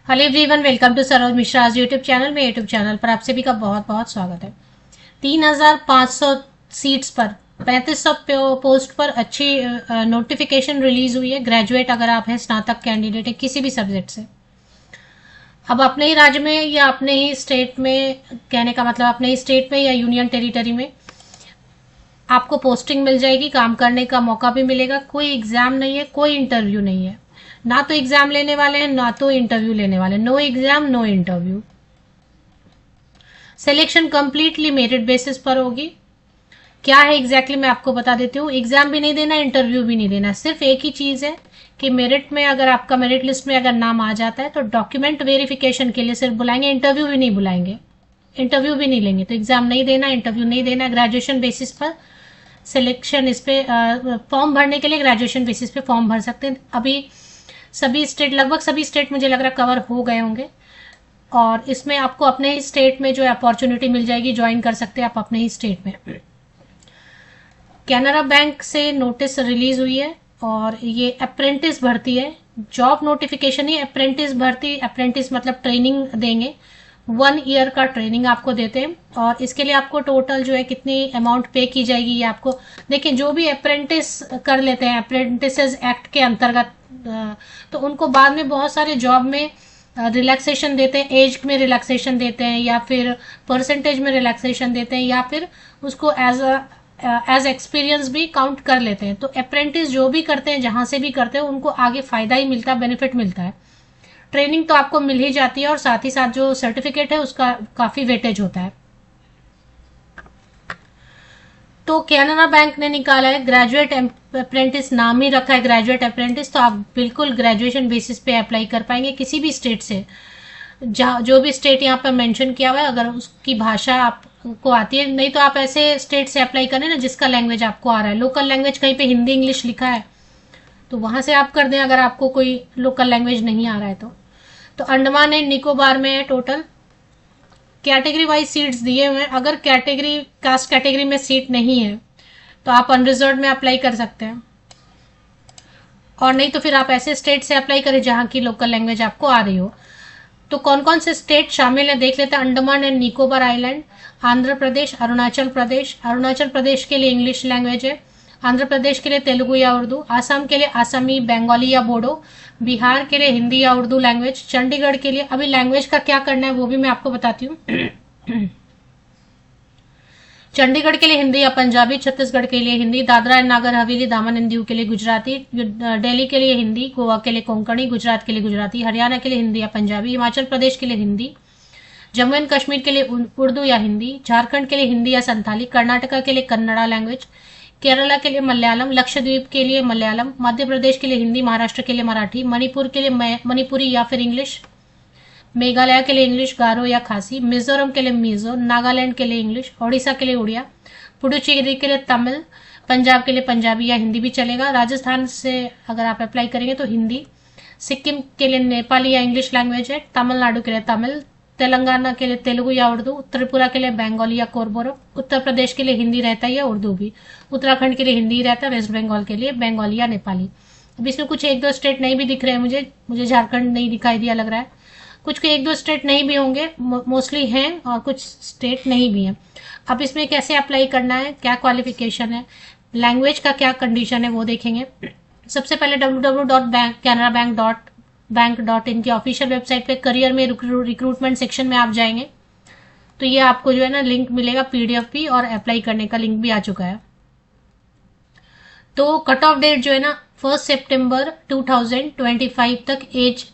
Hello everyone, welcome to Saroj Mishra YouTube channel में। YouTube channel पर आप सभी का बहुत बहुत स्वागत है। 3,500 सीट्स पर 3,500 पोस्ट पर अच्छी नोटिफिकेशन रिलीज हुई है। ग्रेजुएट अगर आप हैं, स्नातक कैंडिडेट है किसी भी सब्जेक्ट से, अब अपने ही राज्य में या अपने ही स्टेट में, कहने का मतलब अपने ही स्टेट में या यूनियन टेरिटरी में आपको पोस्टिंग मिल जाएगी, काम करने का मौका भी मिलेगा। कोई एग्जाम नहीं है, कोई इंटरव्यू नहीं है, ना तो एग्जाम लेने वाले हैं ना तो इंटरव्यू लेने वाले। No exam no interview. Selection completely merit basis पर होगी। क्या है एग्जैक्टली मैं आपको बता देती हूँ। एग्जाम भी नहीं देना, इंटरव्यू भी नहीं देना, सिर्फ एक ही चीज है कि मेरिट में अगर आपका मेरिट लिस्ट में अगर नाम आ जाता है तो डॉक्यूमेंट वेरिफिकेशन के लिए सिर्फ बुलाएंगे, इंटरव्यू भी नहीं बुलाएंगे, इंटरव्यू भी नहीं लेंगे। तो एग्जाम नहीं देना, इंटरव्यू नहीं देना। ग्रेजुएशन बेसिस पर सिलेक्शन, इस पे फॉर्म भरने के लिए ग्रेजुएशन बेसिस पे फॉर्म भर सकते हैं। अभी सभी स्टेट, लगभग सभी स्टेट मुझे लग रहा है कवर हो गए होंगे, और इसमें आपको अपने ही स्टेट में जो अपॉर्चुनिटी मिल जाएगी, ज्वाइन कर सकते हैं आप अपने ही स्टेट में। कैनरा बैंक से नोटिस रिलीज हुई है और ये अप्रेंटिस भर्ती है, जॉब नोटिफिकेशन ही अप्रेंटिस भर्ती। अप्रेंटिस मतलब ट्रेनिंग देंगे, 1 ईयर का ट्रेनिंग आपको देते हैं, और इसके लिए आपको टोटल जो है कितनी अमाउंट पे की जाएगी ये आपको। देखिए, जो भी अप्रेंटिस कर लेते हैं अप्रेंटिस एक्ट के अंतर्गत, तो उनको बाद में बहुत सारे जॉब में रिलैक्सेशन देते हैं, एज में रिलैक्सेशन देते हैं, या फिर परसेंटेज में रिलैक्सेशन देते हैं, या फिर उसको एज एक्सपीरियंस भी काउंट कर लेते हैं। तो अप्रेंटिस जो भी करते हैं, जहां से भी करते हैं, उनको आगे फायदा ही मिलता है, बेनिफिट मिलता है। ट्रेनिंग तो आपको मिल ही जाती है और साथ ही साथ जो सर्टिफिकेट है उसका काफी वेटेज होता है। तो कैनरा बैंक ने निकाला है ग्रेजुएट अप्रेंटिस, नाम ही रखा है ग्रेजुएट अप्रेंटिस, तो आप बिल्कुल ग्रेजुएशन बेसिस पे अप्लाई कर पाएंगे किसी भी स्टेट से। जो भी स्टेट यहाँ पर मेंशन किया हुआ है, अगर उसकी भाषा आपको आती है, नहीं तो आप ऐसे स्टेट से अप्लाई करें ना जिसका लैंग्वेज आपको आ रहा है। लोकल लैंग्वेज कहीं पे हिंदी इंग्लिश लिखा है तो वहां से आप कर दें, अगर आपको कोई लोकल लैंग्वेज नहीं आ रहा है तो अंडमान एंड निकोबार में है टोटल। कैटेगरी वाइज सीट्स दिए हुए हैं। अगर कैटेगरी, कास्ट कैटेगरी में सीट नहीं है तो आप अनरिजर्व में अप्लाई कर सकते हैं, और नहीं तो फिर आप ऐसे स्टेट से अप्लाई करें जहां की लोकल लैंग्वेज आपको आ रही हो। तो कौन कौन से स्टेट शामिल है देख लेते हैं। Andaman and Nicobar island, Andhra Pradesh, Arunachal Pradesh. अरुणाचल प्रदेश के लिए इंग्लिश लैंग्वेज है, आंध्र प्रदेश के लिए तेलुगु या उर्दू, आसाम के लिए आसामी, बंगाली या बोडो, बिहार के लिए हिंदी या उर्दू लैंग्वेज, चंडीगढ़ के लिए, अभी लैंग्वेज का क्या करना है वो भी मैं आपको बताती हूँ। चंडीगढ़ के लिए हिंदी या पंजाबी, छत्तीसगढ़ के लिए हिंदी, दादरा एंड नागर हवेली, दामन एंड दीव के लिए गुजराती, दिल्ली के लिए हिंदी, गोवा के लिए कोंकणी, गुजरात के लिए गुजराती, हरियाणा के लिए हिंदी या पंजाबी, हिमाचल प्रदेश के लिए हिंदी, जम्मू एंड कश्मीर के लिए उर्दू या हिंदी, झारखंड के लिए हिंदी या संथाली, कर्नाटका के लिए कन्नड़ा लैंग्वेज, केरला के लिए मलयालम, लक्षद्वीप के लिए मलयालम, मध्य प्रदेश के लिए हिंदी, महाराष्ट्र के लिए मराठी, मणिपुर के लिए मणिपुरी या फिर इंग्लिश, मेघालय के लिए इंग्लिश, गारो या खासी, मिजोरम के लिए मिजो, नागालैंड के लिए इंग्लिश, ओडिशा के लिए उड़िया, पुडुचेरी के लिए तमिल, पंजाब के लिए पंजाबी या हिंदी भी चलेगा। राजस्थान से अगर आप अप्लाई करेंगे तो हिंदी, सिक्किम के लिए नेपाली या इंग्लिश लैंग्वेज है, तमिलनाडु के लिए तमिल, तेलंगाना के लिए तेलुगु या उर्दू, त्रिपुरा के लिए बंगाली या कोरबोरो, उत्तर प्रदेश के लिए हिंदी रहता है या उर्दू भी, उत्तराखंड के लिए हिंदी रहता है, वेस्ट बंगाल के लिए बंगाली या नेपाली। अब इसमें कुछ एक दो स्टेट नहीं भी दिख रहे हैं, मुझे झारखंड नहीं दिखाई दिया लग रहा है, कुछ के एक दो स्टेट नहीं भी होंगे, मोस्टली हैं, और कुछ स्टेट नहीं भी हैं। अब इसमें कैसे अप्लाई करना है, क्या क्वालिफिकेशन है, लैंग्वेज का क्या कंडीशन है वो देखेंगे। सबसे पहले www.canarabank.bank.in की ऑफिशियल वेबसाइट पे करियर में रिक्रूटमेंट सेक्शन में आप जाएंगे तो ये आपको जो है ना लिंक मिलेगा, पीडीएफ भी, और अप्लाई करने का लिंक भी आ चुका है। तो कट ऑफ डेट जो है ना 1 सितंबर 2025 तक एज,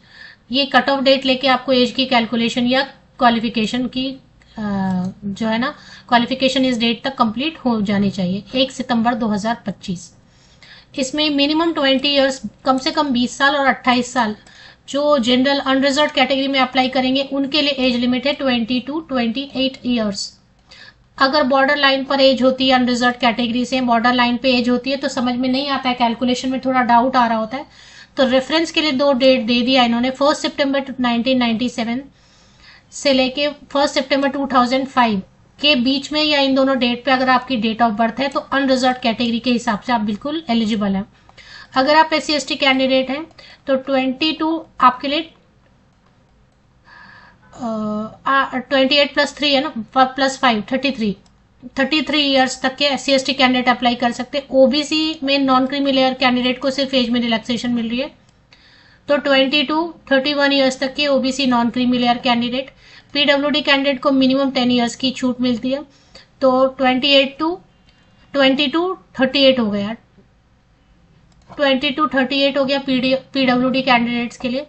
ये कट ऑफ डेट लेके आपको एज की कैलकुलेशन या क्वालिफिकेशन की जो है ना क्वालिफिकेशन इस डेट तक कंप्लीट हो जानी चाहिए, 1 सितंबर 2025। इसमें मिनिमम 20 इयर्स, कम से कम 20 साल और 28 साल जो जनरल अनरिजर्व कैटेगरी में अप्लाई करेंगे उनके लिए एज लिमिट है 20 to 28 इयर्स। अगर बॉर्डर लाइन पर एज होती है, अनरिजर्व कैटेगरी से बॉर्डर लाइन पे एज होती है तो समझ में नहीं आता है, कैलकुलेशन में थोड़ा डाउट आ रहा होता है, तो रेफरेंस के लिए 2 डेट दे दिया इन्होंने, 1 सितंबर 1997 से लेके 1 सितंबर 2005 के बीच में, या इन दोनों डेट पे अगर आपकी डेट ऑफ बर्थ है तो अनरिजर्व कैटेगरी के हिसाब से आप बिल्कुल एलिजिबल हैं। अगर आप SC ST कैंडिडेट हैं तो 22 आपके लिए 28+3 है ना, +5 33 ईयर्स तक के SC/ST कैंडिडेट अप्लाई कर सकते हैं। ओबीसी में नॉन क्रीमी लेयर कैंडिडेट को सिर्फ एज में रिलैक्सेशन मिल रही है, तो 20 to 31 ईयर्स तक के OBC non creamy layer candidate. PWD candidate को मिनिमम 10 ईयर्स की छूट मिलती है, तो 20 to 38 हो गया, 20 to 38 हो गया पीडब्ल्यूडी कैंडिडेट्स के लिए।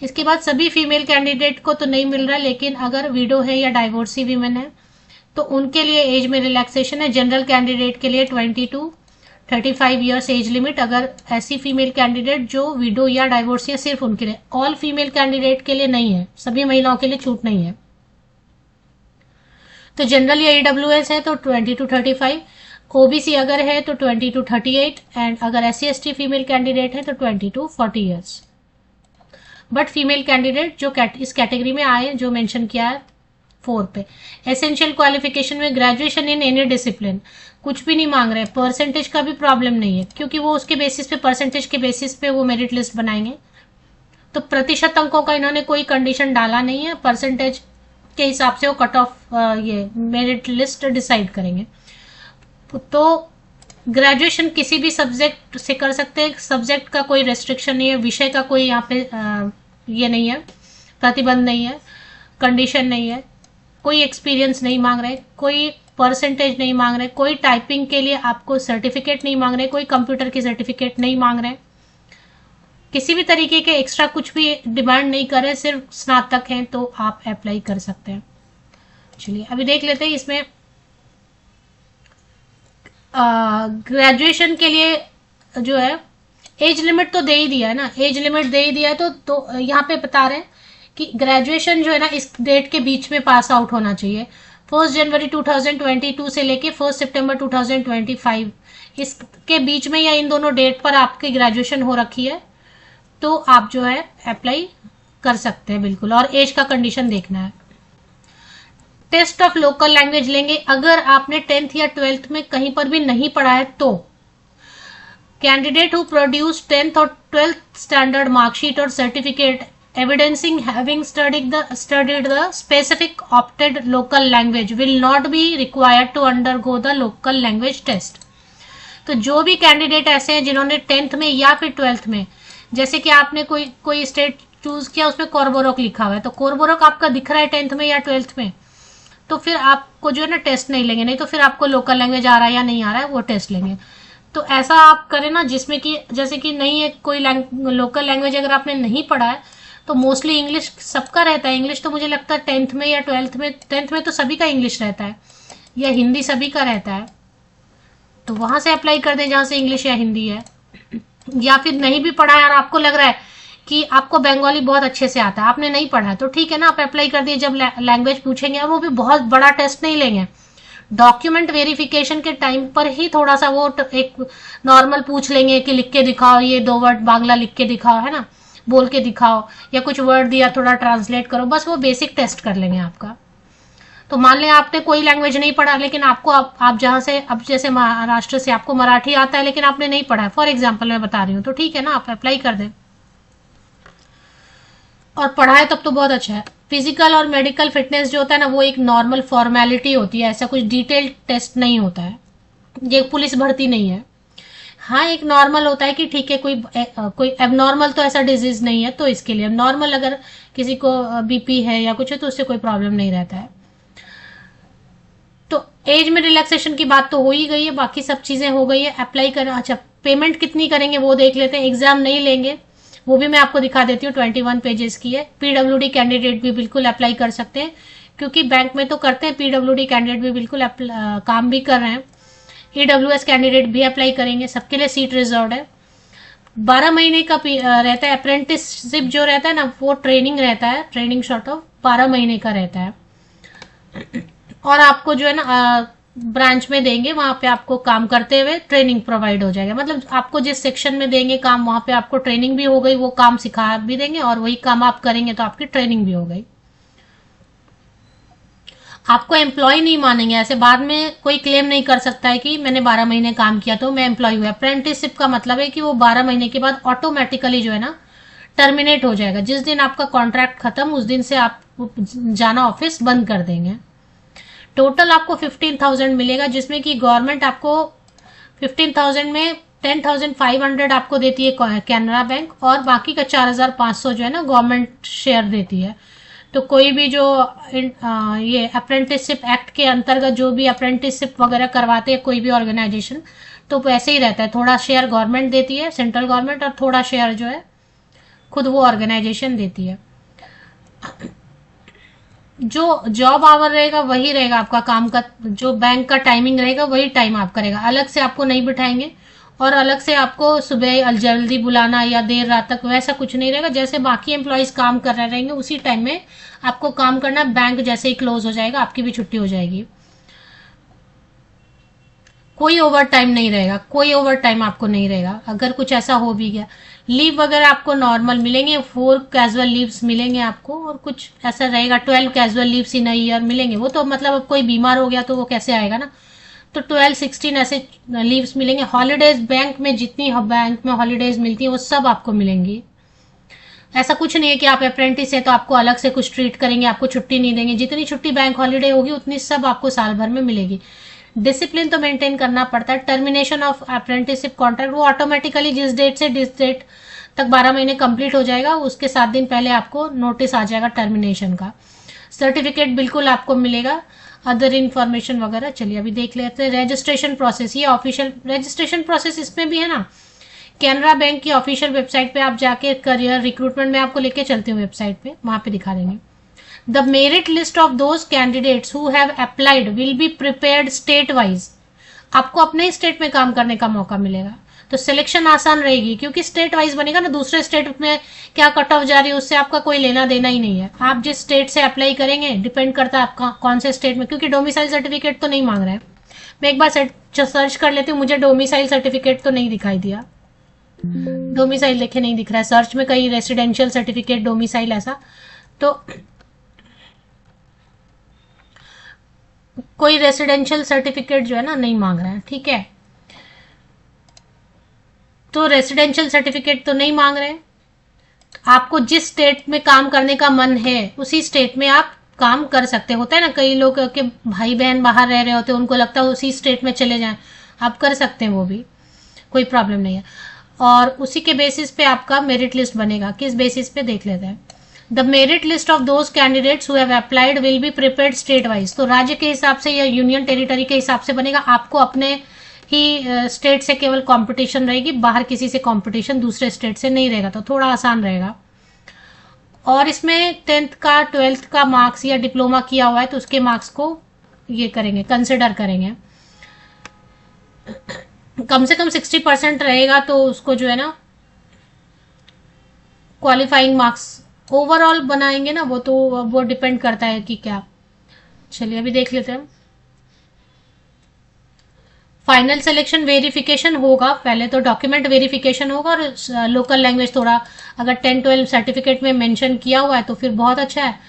इसके बाद सभी फीमेल कैंडिडेट को तो नहीं मिल रहा, लेकिन अगर विडो है या डाइवोर्सी वीमेन है तो उनके लिए एज में रिलैक्सेशन है। जनरल कैंडिडेट के लिए 20 to 35 ईयर्स एज लिमिट, अगर ऐसी फीमेल कैंडिडेट जो विडो या डाइवोर्सी है सिर्फ उनके लिए। ऑल फीमेल कैंडिडेट के लिए नहीं है, सभी महिलाओं के लिए छूट नहीं है। तो जनरल या ईडब्ल्यूएस है तो 20 to 35, ओबीसी अगर है तो 20 to 38, एंड अगर SC/ST फीमेल कैंडिडेट है तो 20 to 40 years. But female candidate जो इस कैटेगरी में आए, जो मेंशन किया है 4 पे, एसेंशियल क्वालिफिकेशन में ग्रेजुएशन इन एनी डिसिप्लिन, कुछ भी नहीं मांग रहे। परसेंटेज का भी प्रॉब्लम नहीं है, क्योंकि वो उसके बेसिस पे, परसेंटेज के बेसिस पे वो मेरिट लिस्ट बनाएंगे। तो प्रतिशत अंकों का इन्होंने कोई कंडीशन डाला नहीं है, परसेंटेज के हिसाब से वो कट ऑफ ये मेरिट लिस्ट डिसाइड करेंगे। तो ग्रेजुएशन किसी भी सब्जेक्ट से कर सकते हैं, सब्जेक्ट का कोई रेस्ट्रिक्शन नहीं है, विषय का कोई यहाँ पे ये नहीं है, प्रतिबंध नहीं है, कंडीशन नहीं है, कोई एक्सपीरियंस नहीं मांग रहे, कोई परसेंटेज नहीं मांग रहे, कोई टाइपिंग के लिए आपको सर्टिफिकेट नहीं मांग रहे, कोई कंप्यूटर की सर्टिफिकेट नहीं मांग रहे, किसी भी तरीके के एक्स्ट्रा कुछ भी डिमांड नहीं कर रहे, सिर्फ स्नातक हैं तो आप अप्लाई कर सकते हैं। चलिए अभी देख लेते हैं इसमें ग्रेजुएशन के लिए जो है एज लिमिट तो दे ही दिया है ना, एज लिमिट दे ही दिया है, तो यहाँ पे बता रहे हैं कि ग्रेजुएशन जो है ना इस डेट के बीच में पास आउट होना चाहिए। 1 जनवरी 2022 से लेके 1 सितंबर 2025, इसके बीच में या इन दोनों डेट पर आपकी ग्रेजुएशन हो रखी है तो आप जो है अप्लाई कर सकते हैं बिल्कुल, और एज का कंडीशन देखना है। टेस्ट ऑफ लोकल लैंग्वेज लेंगे, अगर आपने 10th या 12th में कहीं पर भी नहीं पढ़ा है तो कैंडिडेट हु प्रोड्यूस 10th और 12th स्टैंडर्ड मार्कशीट और certificate evidencing having studied the specific opted local language will not be required to undergo the local language test। तो जो भी कैंडिडेट ऐसे हैं जिन्होंने 10th में या फिर 12th में, जैसे कि आपने कोई स्टेट चूज किया उसमें कोरबोरोक लिखा हुआ है, तो कोरबोरोक आपका दिख रहा है 10th में या 12th में, तो फिर आपको जो है ना टेस्ट नहीं लेंगे, नहीं तो फिर आपको लोकल लैंग्वेज आ रहा है या नहीं आ रहा है वो टेस्ट लेंगे। तो ऐसा आप करें ना जिसमें कि जैसे कि नहीं है कोई लोकल लैंग्वेज अगर आपने नहीं पढ़ा है, तो मोस्टली इंग्लिश सबका रहता है। इंग्लिश तो मुझे लगता है 10th में या 12th में, 10th में तो सभी का इंग्लिश रहता है, या हिंदी सभी का रहता है, तो वहां से अप्लाई कर दें जहां से इंग्लिश या हिंदी है। या फिर नहीं भी पढ़ा है और आपको लग रहा है कि आपको बंगाली बहुत अच्छे से आता है, आपने नहीं पढ़ा है, तो ठीक है ना, आप अप्लाई कर दिए। जब लैंग्वेज पूछेंगे वो भी बहुत बड़ा टेस्ट नहीं लेंगे, डॉक्यूमेंट वेरिफिकेशन के टाइम पर ही थोड़ा सा वो एक नॉर्मल पूछ लेंगे कि लिख के दिखाओ, ये 2 वर्ड बांग्ला लिख के दिखाओ, है ना, बोल के दिखाओ, या कुछ वर्ड दिया थोड़ा ट्रांसलेट करो, बस वो बेसिक टेस्ट कर लेंगे आपका। तो मान लें आपने कोई लैंग्वेज नहीं पढ़ा, लेकिन आपको आप जहां से, अब जैसे महाराष्ट्र से आपको मराठी आता है लेकिन आपने नहीं पढ़ा है, फॉर एग्जाम्पल मैं बता रही हूँ, तो ठीक है ना, आप अप्लाई कर दें। और पढ़ा है तब तो बहुत अच्छा है। फिजिकल और मेडिकल फिटनेस जो होता है ना वो एक नॉर्मल फॉर्मेलिटी होती है, ऐसा कुछ डिटेल टेस्ट नहीं होता है, ये पुलिस भर्ती नहीं है। हाँ एक नॉर्मल होता है कि ठीक है कोई एबनॉर्मल तो ऐसा डिजीज नहीं है, तो इसके लिए नॉर्मल अगर किसी को बीपी है या कुछ है तो उससे कोई प्रॉब्लम नहीं रहता है। तो एज में रिलैक्सेशन की बात तो हो ही गई है, बाकी सब चीजें हो गई है। अप्लाई कर, अच्छा पेमेंट कितनी करेंगे वो देख लेते हैं। एग्जाम नहीं लेंगे वो भी मैं आपको दिखा देती हूँ, 21 पेजेस की है। पीडब्ल्यूडी कैंडिडेट भी बिल्कुल अप्लाई कर सकते हैं, क्योंकि बैंक में तो करते हैं, पीडब्ल्यूडी कैंडिडेट भी बिल्कुल काम भी कर रहे हैं। ईडब्ल्यूएस कैंडिडेट भी अप्लाई करेंगे, सबके लिए सीट रिजर्व है। 12 महीने का रहता है अप्रेंटिसशिप जो रहता है ना, वो ट्रेनिंग रहता है, ट्रेनिंग शॉर्ट ऑफ 12 महीने का रहता है। और आपको जो है ना ब्रांच में देंगे, वहां पे आपको काम करते हुए ट्रेनिंग प्रोवाइड हो जाएगा। मतलब आपको जिस सेक्शन में देंगे काम, वहां पे आपको ट्रेनिंग भी हो गई, वो काम सिखा भी देंगे और वही काम आप करेंगे तो आपकी ट्रेनिंग भी हो गई। आपको एम्प्लॉय नहीं मानेंगे, ऐसे बाद में कोई क्लेम नहीं कर सकता है कि मैंने 12 महीने काम किया तो मैं एम्प्लॉय हुआ। अप्रेंटिसशिप का मतलब है कि वो 12 महीने के बाद ऑटोमेटिकली जो है ना टर्मिनेट हो जाएगा। जिस दिन आपका कॉन्ट्रैक्ट खत्म उस दिन से आप जाना ऑफिस बंद कर देंगे। टोटल आपको 15,000 मिलेगा, जिसमें कि गवर्नमेंट आपको 15,000 में 10,500 आपको देती है कैनरा बैंक, और बाकी का 4,500 जो है ना गवर्नमेंट शेयर देती है। तो कोई भी जो ये अप्रेंटिसशिप एक्ट के अंतर्गत जो भी अप्रेंटिसशिप वगैरह करवाते हैं कोई भी ऑर्गेनाइजेशन, तो वैसे ही रहता है, थोड़ा शेयर गवर्नमेंट देती है सेंट्रल गवर्नमेंट, और थोड़ा शेयर जो है खुद वो ऑर्गेनाइजेशन देती है। जो जॉब आवर रहेगा वही रहेगा आपका काम का, जो बैंक का टाइमिंग रहेगा वही टाइम आप करेगा, अलग से आपको नहीं बिठाएंगे और अलग से आपको सुबह जल्दी बुलाना या देर रात तक वैसा कुछ नहीं रहेगा। जैसे बाकी एम्प्लॉयज काम कर रहे रहेंगे उसी टाइम में आपको काम करना। बैंक जैसे ही क्लोज हो जाएगा आपकी भी छुट्टी हो जाएगी। कोई ओवर टाइम नहीं रहेगा, कोई ओवर टाइम आपको नहीं रहेगा। अगर कुछ ऐसा हो भी गया, लीव वगैरह आपको नॉर्मल मिलेंगे, 4 कैजुअल लीव्स मिलेंगे आपको, और कुछ ऐसा रहेगा 12 casual leaves in a year मिलेंगे। वो तो मतलब अब कोई बीमार हो गया तो वो कैसे आएगा ना, तो 12-16 ऐसे लीव्स मिलेंगे। हॉलीडेज बैंक में जितनी बैंक में हॉलीडेज मिलती है वो सब आपको मिलेंगी। ऐसा कुछ नहीं है कि आप अप्रेंटिस है तो आपको अलग से कुछ ट्रीट करेंगे, आपको छुट्टी नहीं देंगे। जितनी छुट्टी बैंक हॉलीडे होगी उतनी सब आपको साल भर में मिलेगी। डिसिप्लिन तो मेंटेन करना पड़ता है। टर्मिनेशन ऑफ अप्रेंटिसशिप कॉन्ट्रैक्ट वो ऑटोमेटिकली जिस डेट से जिस डेट तक 12 महीने कंप्लीट हो जाएगा उसके 7 दिन पहले आपको नोटिस आ जाएगा टर्मिनेशन का। सर्टिफिकेट बिल्कुल आपको मिलेगा, अदर इन्फॉर्मेशन वगैरह चलिए अभी देख लेते हैं। रजिस्ट्रेशन प्रोसेस, ये ऑफिशियल रजिस्ट्रेशन प्रोसेस इसमें भी है ना, कैनरा बैंक की ऑफिशियल वेबसाइट पे आप जाके करियर रिक्रूटमेंट में आपको लेके चलती हूँ वेबसाइट पे, वहां पे दिखा देंगे। The merit list of those candidates who have applied will be prepared state wise. आपको अपने स्टेट में काम करने का मौका मिलेगा, तो सिलेक्शन आसान रहेगी क्योंकि स्टेट वाइज बनेगा ना। दूसरे स्टेट में क्या कट ऑफ जा रही है उससे आपका कोई लेना देना ही नहीं है। आप जिस स्टेट से अप्लाई करेंगे डिपेंड करता है आपका कौन से स्टेट में, क्योंकि डोमिसाइल सर्टिफिकेट तो नहीं मांग रहे हैं। मैं एक बार सर्च कर लेती हूँ, मुझे डोमिसाइल सर्टिफिकेट तो नहीं दिखाई दिया। डोमिसाइल देखे नहीं दिख रहा है सर्च में कहीं, रेसिडेंशियल सर्टिफिकेट डोमिसाइल ऐसा तो कोई रेसिडेंशियल सर्टिफिकेट जो है ना नहीं मांग रहा है, ठीक है। तो रेसिडेंशियल सर्टिफिकेट तो नहीं मांग रहे। आपको जिस स्टेट में काम करने का मन है उसी स्टेट में आप काम कर सकते। होता है ना कई लोग के भाई बहन बाहर रह रहे होते हैं, उनको लगता है उसी स्टेट में चले जाएं, आप कर सकते हैं, वो भी कोई प्रॉब्लम नहीं है। और उसी के बेसिस पे आपका मेरिट लिस्ट बनेगा। किस बेसिस पे देख लेते हैं। The merit list of those candidates who have applied will be prepared state wise. तो राज्य के हिसाब से या यूनियन टेरिटरी के हिसाब से बनेगा। आपको अपने ही स्टेट से केवल कंपटीशन रहेगी, बाहर किसी से कंपटीशन दूसरे स्टेट से नहीं रहेगा, तो थोड़ा आसान रहेगा। और इसमें 10th का 12th का मार्क्स या डिप्लोमा किया हुआ है तो उसके मार्क्स को ये करेंगे, कंसिडर करेंगे। कम से कम 60% रहेगा तो उसको जो है ना क्वालिफाइंग मार्क्स ओवरऑल बनाएंगे ना, वो डिपेंड करता है कि क्या। चलिए अभी देख लेते हैं। फाइनल सिलेक्शन वेरिफिकेशन होगा, पहले तो डॉक्यूमेंट वेरिफिकेशन होगा और लोकल लैंग्वेज थोड़ा अगर 10-12 सर्टिफिकेट में मेंशन किया हुआ है तो फिर बहुत अच्छा है।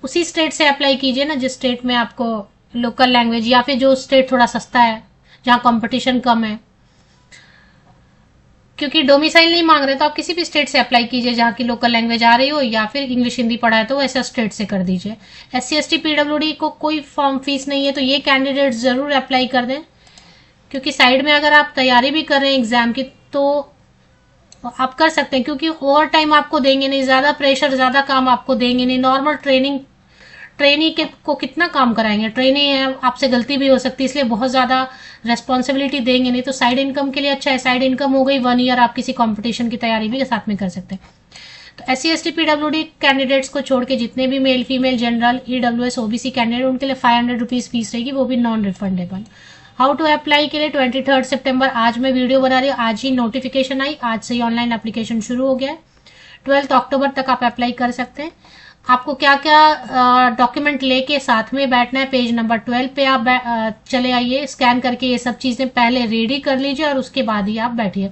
उसी स्टेट से अप्लाई कीजिए ना जिस स्टेट में आपको लोकल लैंग्वेज, या फिर जो स्टेट थोड़ा सस्ता है जहां कंपटीशन कम है। क्योंकि डोमिसाइल नहीं मांग रहे तो आप किसी भी स्टेट से अप्लाई कीजिए जहां की लोकल लैंग्वेज आ रही हो, या फिर इंग्लिश हिंदी पढ़ा है तो ऐसा स्टेट से कर दीजिए। SC ST PWD को कोई फॉर्म फीस नहीं है, तो ये कैंडिडेट जरूर अप्लाई कर दें। क्योंकि साइड में अगर आप तैयारी भी कर रहे हैं एग्जाम की तो आप कर सकते हैं, क्योंकि ओवर टाइम आपको देंगे नहीं, ज्यादा प्रेशर ज्यादा काम आपको देंगे नहीं। नॉर्मल ट्रेनी के को कितना काम कराएंगे, ट्रेनी है, आपसे गलती भी हो सकती है, इसलिए बहुत ज्यादा रेस्पॉन्सिबिलिटी देंगे नहीं। तो साइड इनकम के लिए अच्छा है, साइड इनकम हो गई, 1 ईयर आप किसी कॉम्पिटिशन की तैयारी भी साथ में कर सकते हैं। तो SC ST PWD कैंडिडेट्स को छोड़ के जितने भी male female general EWS OBC candidate उनके लिए 500 रुपीज फीस रहेगी, वो भी non refundable. How to apply के लिए 23 सितंबर आज मैं वीडियो बना रही हूँ, आज ही नोटिफिकेशन आई, आज से ही ऑनलाइन एप्लीकेशन शुरू हो गया है। 12 अक्टूबर तक आप अप्लाई कर सकते हैं। आपको क्या क्या डॉक्यूमेंट लेके साथ में बैठना है, पेज नंबर 12 पे आप चले आइए, स्कैन करके ये सब चीजें पहले रेडी कर लीजिए और उसके बाद ही आप बैठिए।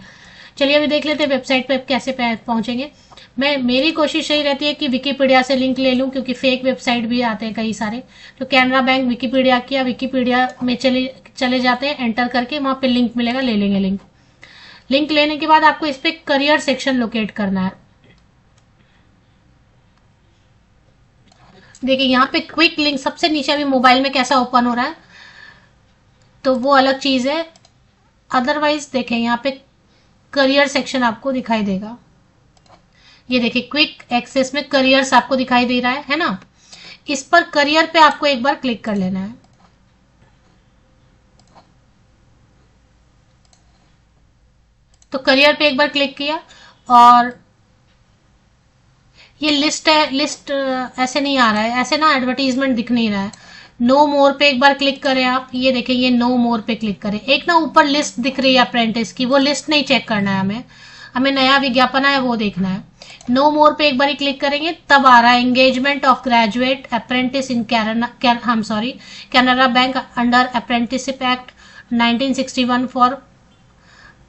चलिए अभी देख लेते हैं वेबसाइट पे कैसे पहुंचेंगे। मेरी कोशिश यही रहती है कि विकिपीडिया से लिंक ले लूं, क्योंकि फेक वेबसाइट भी आते हैं कई सारे। तो कैनरा बैंक विकिपीडिया किया, विकिपीडिया में चले जाते हैं, एंटर करके वहां पे लिंक मिलेगा, ले लेंगे लिंक लेने के बाद आपको इस पे करियर सेक्शन लोकेट करना है। देखिए यहाँ पे क्विक लिंक सबसे नीचे अभी मोबाइल में कैसा ओपन हो रहा है, तो वो अलग चीज है। अदरवाइज देखें यहाँ पे करियर सेक्शन आपको दिखाई देगा। ये देखिए क्विक एक्सेस में करियर्स आपको दिखाई दे रहा है ना। इस पर करियर पे आपको एक बार क्लिक कर लेना है। तो करियर पे एक बार क्लिक किया और ये लिस्ट है। लिस्ट ऐसे नहीं आ रहा है, ऐसे ना एडवर्टीजमेंट दिख नहीं रहा है। नो मोर पे एक बार क्लिक करें आप। ये देखें, ये नो मोर पे क्लिक करें। एक ना ऊपर लिस्ट दिख रही है अप्रेंटिस की, वो लिस्ट नहीं चेक करना है हमें, हमें नया विज्ञापन है वो देखना है। नो मोर पे एक बार क्लिक करेंगे तब आ रहा है engagement of graduate apprentice in Canara bank under apprenticeship act 1961 for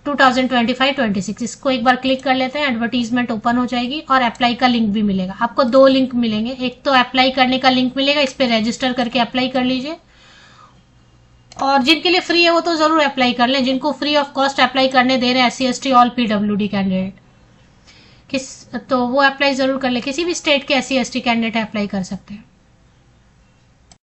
2025-26। इसको एक बार क्लिक कर लेते हैं, एडवर्टीजमेंट ओपन हो जाएगी और अप्लाई का लिंक भी मिलेगा। आपको 2 लिंक मिलेंगे, एक तो अप्लाई करने का लिंक मिलेगा, इस पे रजिस्टर करके अप्लाई कर लीजिए। और जिनके लिए फ्री है वो तो जरूर अप्लाई कर लें, जिनको फ्री ऑफ कॉस्ट अप्लाई करने दे रहे हैं SC/ST ऑल PWD कैंडिडेट तो वो अप्लाई जरूर कर ले। किसी भी स्टेट के SC/ST कैंडिडेट अप्लाई कर सकते हैं।